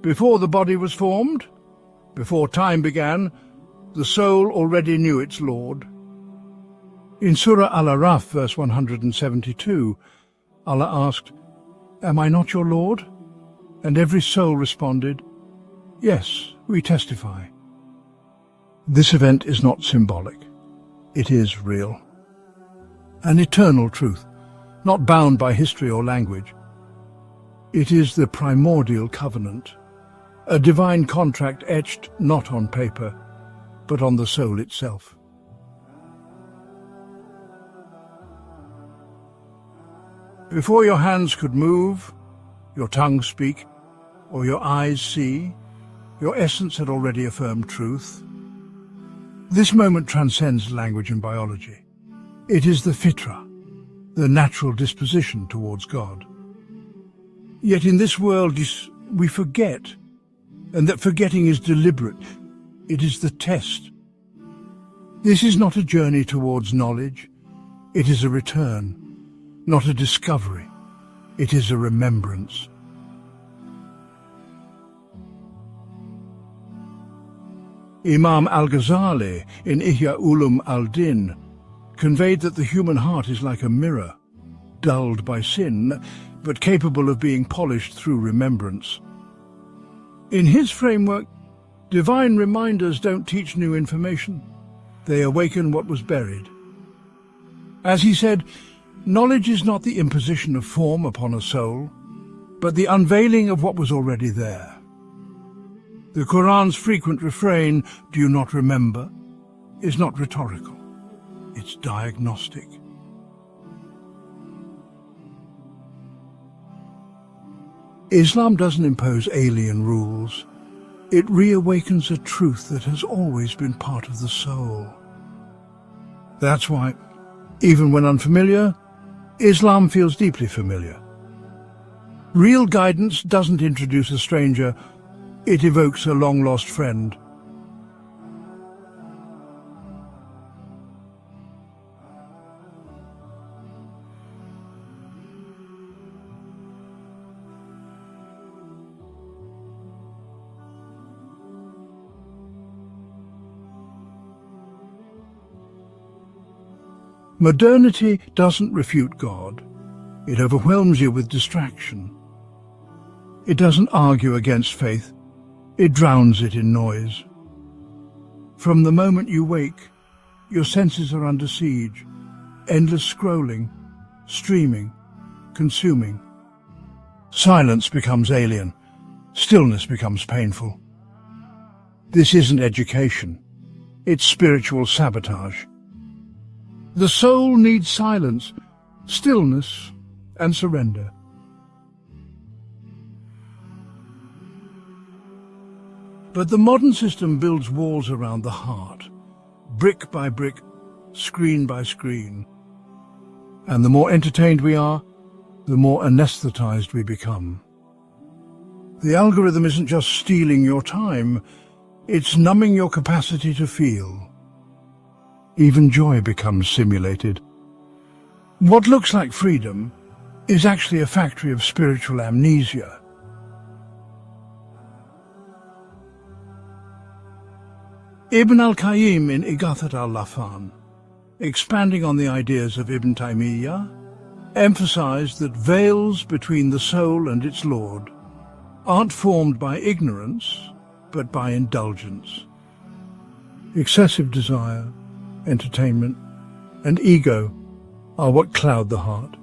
Before the body was formed, before time began, the soul already knew its Lord. In Surah Al-Araf, verse 172, Allah asked, "Am I not your Lord?" And every soul responded, "Yes, we testify." This event is not symbolic. It is real. An eternal truth, not bound by history or language. It is the primordial covenant, a divine contract etched not on paper, but on the soul itself. Before your hands could move, your tongue speak, or your eyes see, your essence had already affirmed truth. This moment transcends language and biology. It is the Fitrah, the natural disposition towards God. Yet in this world we forget, and that forgetting is deliberate. It is the test. This is not a journey towards knowledge. It is a return, not a discovery. It is a remembrance. Imam al-Ghazali in Ihya Ulum al-Din conveyed that the human heart is like a mirror, dulled by sin, but capable of being polished through remembrance. In his framework, divine reminders don't teach new information. They awaken what was buried. As he said, knowledge is not the imposition of form upon a soul, but the unveiling of what was already there. The Quran's frequent refrain, "Do you not remember?" is not rhetorical. It's diagnostic. Islam doesn't impose alien rules. It reawakens a truth that has always been part of the soul. That's why, even when unfamiliar, Islam feels deeply familiar. Real guidance doesn't introduce a stranger, it evokes a long-lost friend. Modernity doesn't refute God. It overwhelms you with distraction. It doesn't argue against faith. It drowns it in noise. From the moment you wake, your senses are under siege. Endless scrolling, streaming, consuming. Silence becomes alien. Stillness becomes painful. This isn't education. It's spiritual sabotage. The soul needs silence, stillness, and surrender. But the modern system builds walls around the heart, brick by brick, screen by screen. And the more entertained we are, the more anesthetized we become. The algorithm isn't just stealing your time, it's numbing your capacity to feel. Even joy becomes simulated. What looks like freedom is actually a factory of spiritual amnesia. Ibn al-Qayyim in Ighathat al-Lafan, expanding on the ideas of Ibn Taymiyyah, emphasized that veils between the soul and its Lord aren't formed by ignorance, but by indulgence. Excessive desire, entertainment, and ego are what cloud the heart.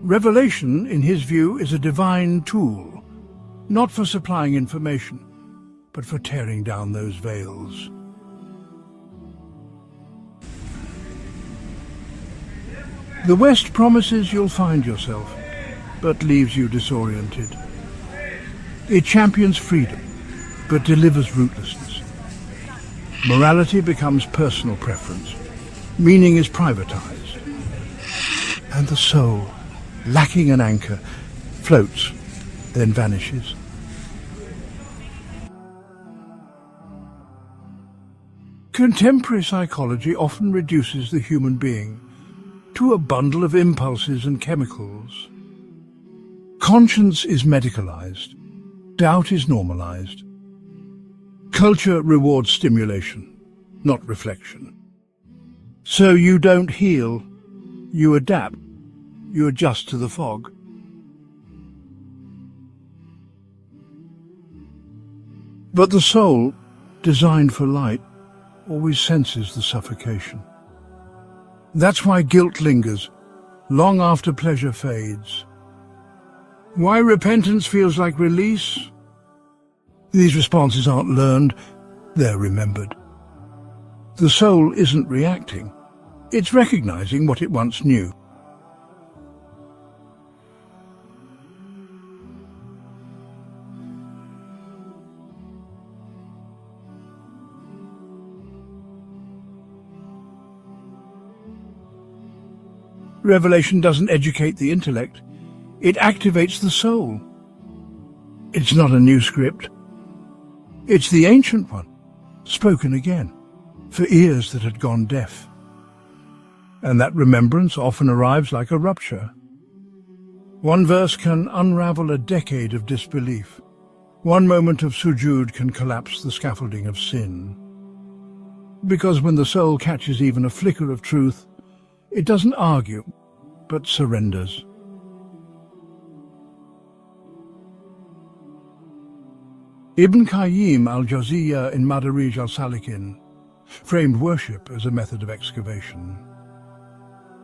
Revelation, in his view, is a divine tool, not for supplying information, but for tearing down those veils. The West promises you'll find yourself, but leaves you disoriented. It champions freedom, but delivers rootlessness. Morality becomes personal preference. Meaning is privatized. And the soul, lacking an anchor, floats, then vanishes. Contemporary psychology often reduces the human being to a bundle of impulses and chemicals. Conscience is medicalized, Doubt is normalized. Culture rewards stimulation, not reflection. So you don't heal, you adapt, you adjust to the fog. But the soul, designed for light, always senses the suffocation. That's why guilt lingers, long after pleasure fades. Why repentance feels like release? These responses aren't learned, they're remembered. The soul isn't reacting, it's recognizing what it once knew. Revelation doesn't educate the intellect, it activates the soul. It's not a new script. It's the ancient one, spoken again, for ears that had gone deaf. And that remembrance often arrives like a rupture. One verse can unravel a decade of disbelief. One moment of sujood can collapse the scaffolding of sin. Because when the soul catches even a flicker of truth, it doesn't argue, but surrenders. Ibn Qayyim al-Jawziyya in Madarij al-Salikin framed worship as a method of excavation.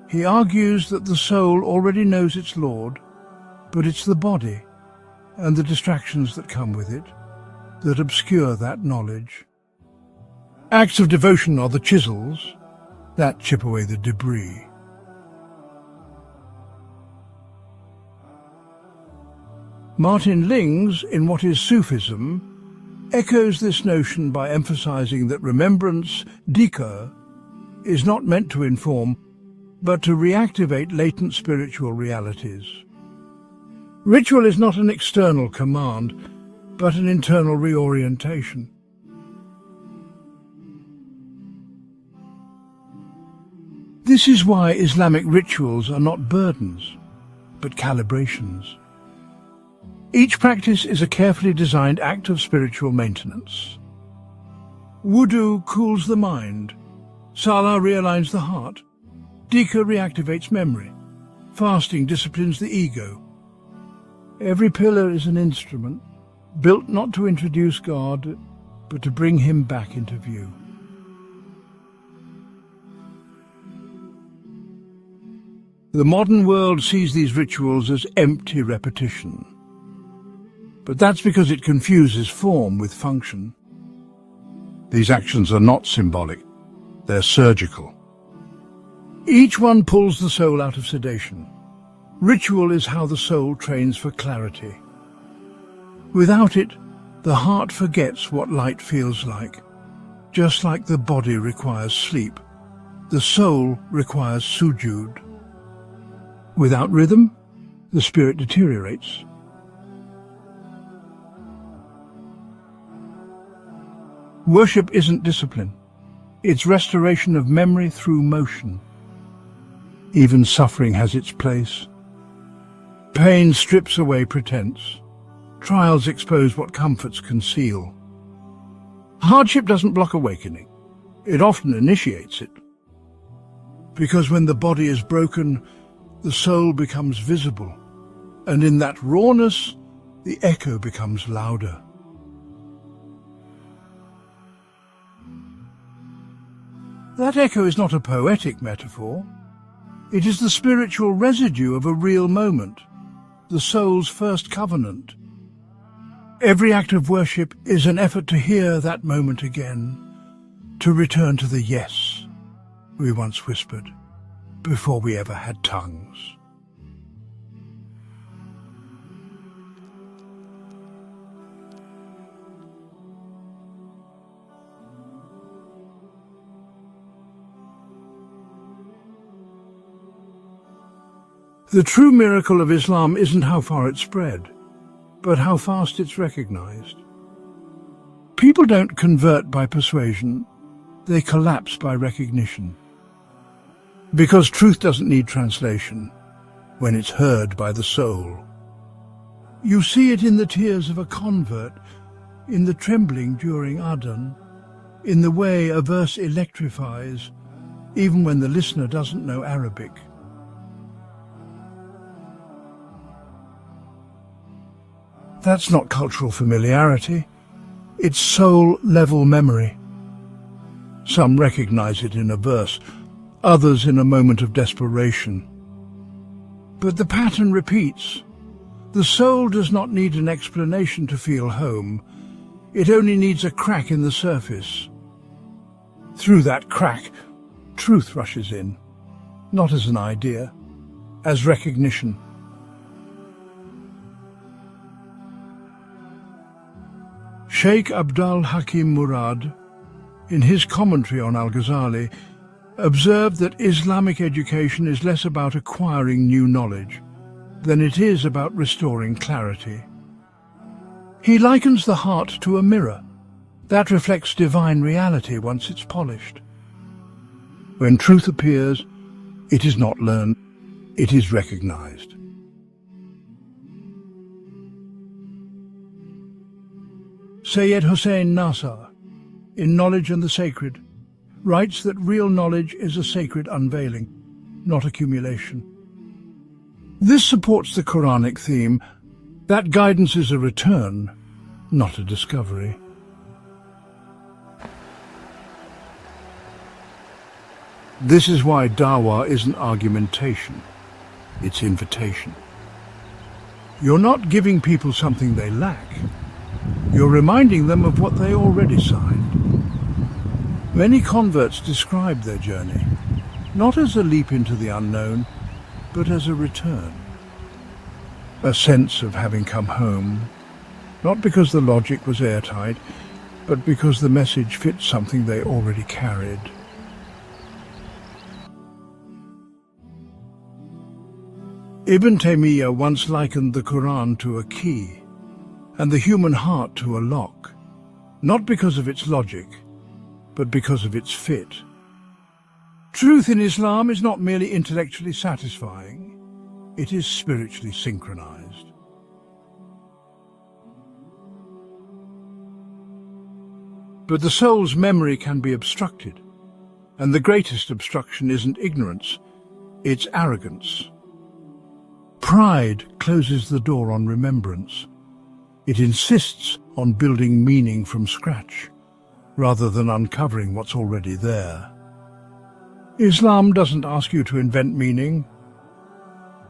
He argues that the soul already knows its Lord, but it's the body and the distractions that come with it that obscure that knowledge. Acts of devotion are the chisels that chip away the debris. Martin Lings, in What is Sufism, echoes this notion by emphasizing that remembrance, dhikr, is not meant to inform, but to reactivate latent spiritual realities. Ritual is not an external command, but an internal reorientation. This is why Islamic rituals are not burdens, but calibrations. Each practice is a carefully designed act of spiritual maintenance. Wudu cools the mind, Salah realigns the heart, dhikr reactivates memory, fasting disciplines the ego. Every pillar is an instrument, built not to introduce God, but to bring him back into view. The modern world sees these rituals as empty repetition. But that's because it confuses form with function. These actions are not symbolic, they're surgical. Each one pulls the soul out of sedation. Ritual is how the soul trains for clarity. Without it, the heart forgets what light feels like. Just like the body requires sleep, the soul requires sujood. Without rhythm, the spirit deteriorates. Worship isn't discipline. It's restoration of memory through motion. Even suffering has its place. Pain strips away pretense. Trials expose what comforts conceal. Hardship doesn't block awakening. It often initiates it. Because when the body is broken, the soul becomes visible, and in that rawness, the echo becomes louder. That echo is not a poetic metaphor. It is the spiritual residue of a real moment, the soul's first covenant. Every act of worship is an effort to hear that moment again, to return to the yes we once whispered before we ever had tongues. The true miracle of Islam isn't how far it spread, but how fast it's recognized. People don't convert by persuasion, they collapse by recognition. Because truth doesn't need translation when it's heard by the soul. You see it in the tears of a convert, in the trembling during adhan, in the way a verse electrifies, even when the listener doesn't know Arabic. That's not cultural familiarity, it's soul-level memory. Some recognize it in a verse, others in a moment of desperation. But the pattern repeats. The soul does not need an explanation to feel home. It only needs a crack in the surface. Through that crack, truth rushes in, not as an idea, as recognition. Sheikh Abdul Hakim Murad, in his commentary on Al-Ghazali, observed that Islamic education is less about acquiring new knowledge than it is about restoring clarity. He likens the heart to a mirror that reflects divine reality once it's polished. When truth appears, it is not learned, it is recognized. Sayyid Hussein Nasr, in Knowledge and the Sacred, writes that real knowledge is a sacred unveiling, not accumulation. This supports the Quranic theme that guidance is a return, not a discovery. This is why dawah isn't argumentation, it's invitation. You're not giving people something they lack, you're reminding them of what they already signed. Many converts describe their journey, not as a leap into the unknown, but as a return. A sense of having come home, not because the logic was airtight, but because the message fit something they already carried. Ibn Taymiyyah once likened the Quran to a key, and the human heart to a lock, not because of its logic, but because of its fit. Truth in Islam is not merely intellectually satisfying, it is spiritually synchronized. But the soul's memory can be obstructed, and the greatest obstruction isn't ignorance, it's arrogance. Pride closes the door on remembrance. It insists on building meaning from scratch, rather than uncovering what's already there. Islam doesn't ask you to invent meaning.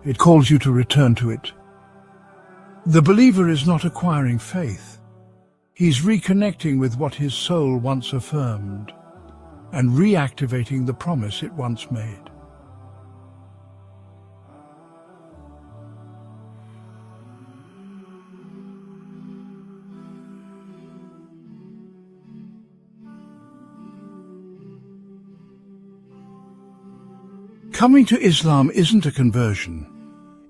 It calls you to return to it. The believer is not acquiring faith. He's reconnecting with what his soul once affirmed and reactivating the promise it once made. Coming to Islam isn't a conversion,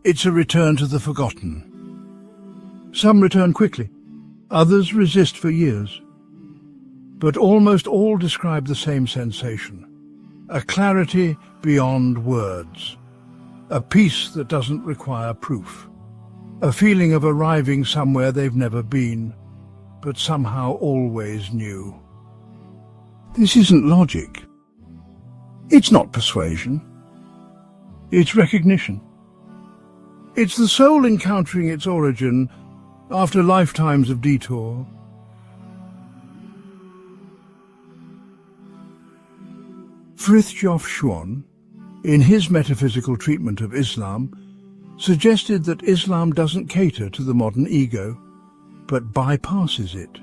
it's a return to the forgotten. Some return quickly, others resist for years. But almost all describe the same sensation, a clarity beyond words, a peace that doesn't require proof, a feeling of arriving somewhere they've never been, but somehow always knew. This isn't logic. It's not persuasion. It's recognition. It's the soul encountering its origin after lifetimes of detour. Frithjof Schuon, in his metaphysical treatment of Islam, suggested that Islam doesn't cater to the modern ego, but bypasses it.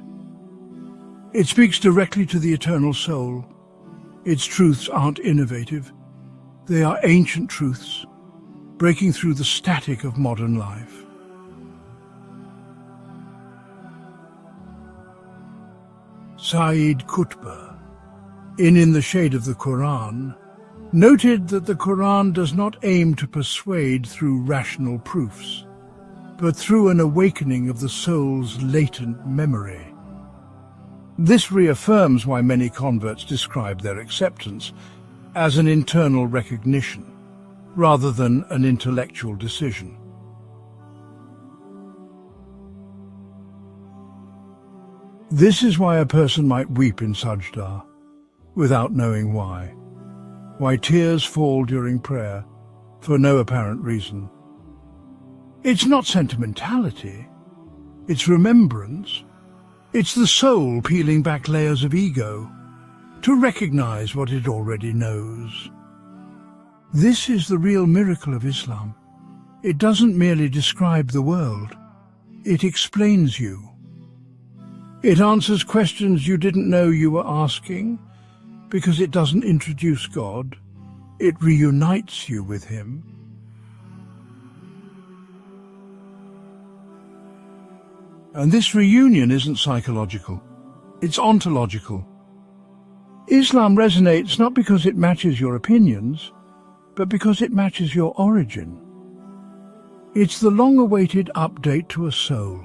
It speaks directly to the eternal soul. Its truths aren't innovative. They are ancient truths, breaking through the static of modern life. Sayyid Qutb, in the Shade of the Quran, noted that the Quran does not aim to persuade through rational proofs, but through an awakening of the soul's latent memory. This reaffirms why many converts describe their acceptance as an internal recognition, rather than an intellectual decision. This is why a person might weep in sajda, without knowing why tears fall during prayer, for no apparent reason. It's not sentimentality, it's remembrance. It's the soul peeling back layers of ego to recognize what it already knows. This is the real miracle of Islam. It doesn't merely describe the world, it explains you. It answers questions you didn't know you were asking, because it doesn't introduce God, it reunites you with Him. And this reunion isn't psychological, it's ontological. Islam resonates not because it matches your opinions, but because it matches your origin. It's the long-awaited update to a soul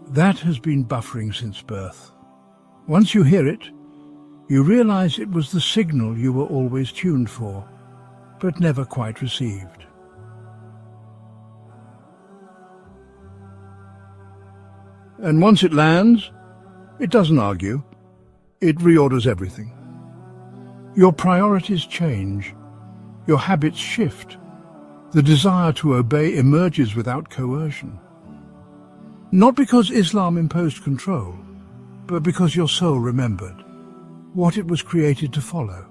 that has been buffering since birth. Once you hear it, you realize it was the signal you were always tuned for, but never quite received. And once it lands, it doesn't argue. It reorders everything. Your priorities change. Your habits shift. The desire to obey emerges without coercion. Not because Islam imposed control, but because your soul remembered what it was created to follow.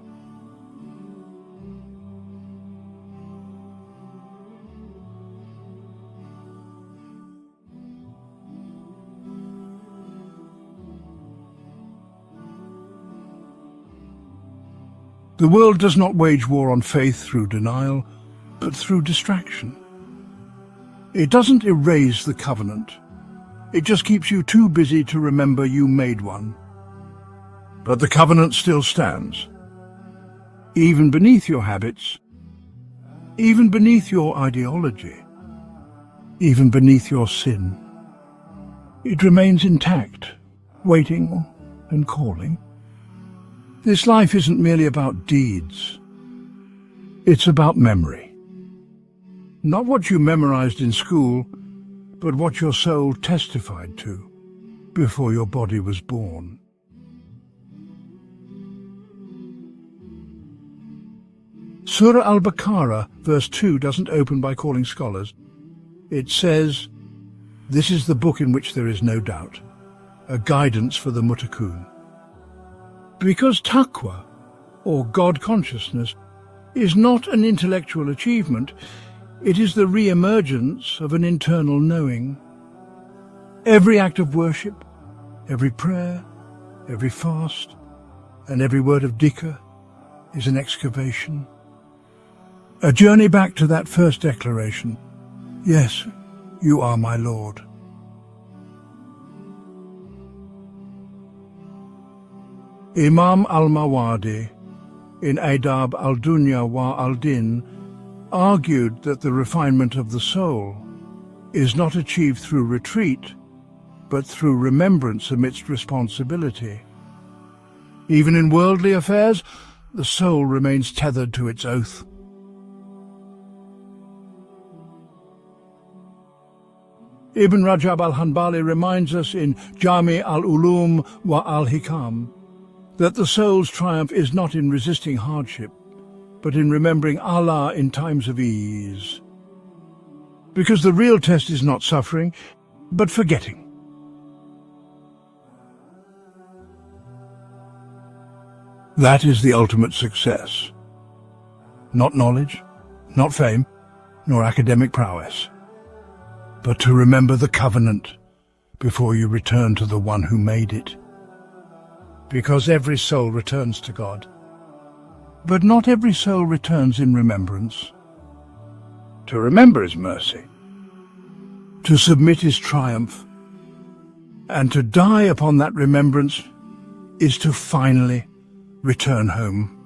The world does not wage war on faith through denial, but through distraction. It doesn't erase the covenant. It just keeps you too busy to remember you made one. But the covenant still stands. Even beneath your habits, even beneath your ideology, even beneath your sin. It remains intact, waiting and calling. This life isn't merely about deeds. It's about memory. Not what you memorized in school, but what your soul testified to before your body was born. Surah Al-Baqarah, verse 2, doesn't open by calling scholars. It says, "This is the book in which there is no doubt, a guidance for the muttaqun." Because taqwa, or God consciousness, is not an intellectual achievement, it is the re-emergence of an internal knowing. Every act of worship, every prayer, every fast, and every word of dhikr is an excavation. A journey back to that first declaration, "Yes, you are my Lord." Imam al-Mawardi, in Adab al-Dunya wa al-Din, argued that the refinement of the soul is not achieved through retreat, but through remembrance amidst responsibility. Even in worldly affairs, the soul remains tethered to its oath. Ibn Rajab al-Hanbali reminds us in Jami al-Ulum wa al-Hikam that the soul's triumph is not in resisting hardship, but in remembering Allah in times of ease. Because the real test is not suffering, but forgetting. That is the ultimate success. Not knowledge, not fame, nor academic prowess, but to remember the covenant before you return to the one who made it. Because every soul returns to God. But not every soul returns in remembrance. To remember is mercy. To submit is triumph. And to die upon that remembrance is to finally return home.